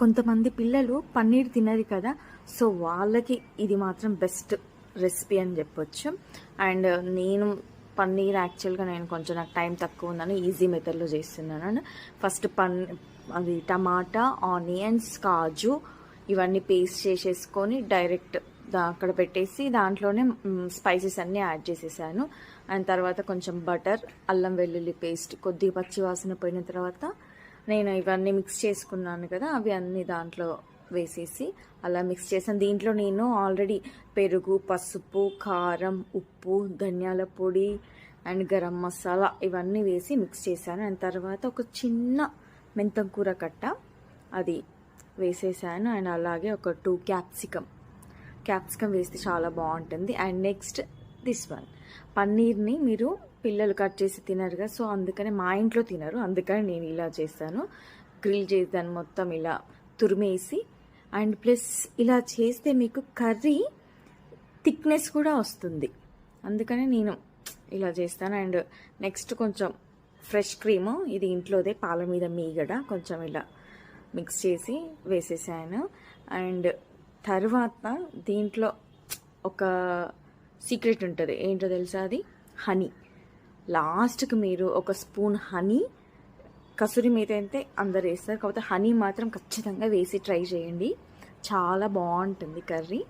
కొంతమంది పిల్లలు పన్నీర్ తినరు కదా, సో వాళ్ళకి ఇది మాత్రం బెస్ట్ రెసిపీ అని చెప్పొచ్చు. అండ్ నేను పన్నీర్ యాక్చువల్గా నేను కొంచెం నాకు టైం తక్కువ ఉందని ఈజీ మెథడ్లో చేస్తున్నాను. ఫస్ట్ అది టమాటా, ఆనియన్స్, కాజు ఇవన్నీ పేస్ట్ చేసేసుకొని డైరెక్ట్ అక్కడ పెట్టేసి దాంట్లోనే స్పైసెస్ అన్నీ యాడ్ చేసేసాను. అండ్ తర్వాత కొంచెం బటర్, అల్లం వెల్లుల్లి పేస్ట్, కొద్దిగా పచ్చివాసన పోయిన తర్వాత నేను ఇవన్నీ మిక్స్ చేసుకున్నాను కదా, అవి అన్నీ దాంట్లో వేసేసి అలా మిక్స్ చేసాను. దీంట్లో నేను ఆల్రెడీ పెరుగు, పసుపు, కారం, ఉప్పు, ధనియాల పొడి అండ్ గరం మసాలా ఇవన్నీ వేసి మిక్స్ చేశాను. అండ్ తర్వాత ఒక చిన్న మెంతం కూర కట్ట అది వేసేసాను. అండ్ అలాగే ఒక 2 క్యాప్సికమ్ వేస్తే చాలా బాగుంటుంది. అండ్ నెక్స్ట్ దిస్ వన్ పన్నీర్ని మీరు పిల్లలు కట్ చేసి తినరు కదా, సో అందుకని మా ఇంట్లో తినరు, అందుకని నేను ఇలా చేస్తాను. గ్రిల్ చేసి మొత్తం ఇలా తురిమేసి అండ్ ప్లస్ ఇలా చేస్తే మీకు కర్రీ థిక్నెస్ కూడా వస్తుంది, అందుకని నేను ఇలా చేస్తాను. అండ్ నెక్స్ట్ కొంచెం ఫ్రెష్ క్రీము, ఇది ఇంట్లోదే పాల మీద మీగడ కొంచెం ఇలా మిక్స్ చేసి వేసేసాను. అండ్ తర్వాత దీంట్లో ఒక సీక్రెట్ ఉంటుంది, ఏంటో తెలుసా, అది హనీ. లాస్ట్కి మీరు ఒక స్పూన్ హనీ, కసూరి మేతి అయితే అందరు వేస్తారు, కాకపోతే హనీ మాత్రం ఖచ్చితంగా వేసి ట్రై చేయండి, చాలా బాగుంటుంది కర్రీ.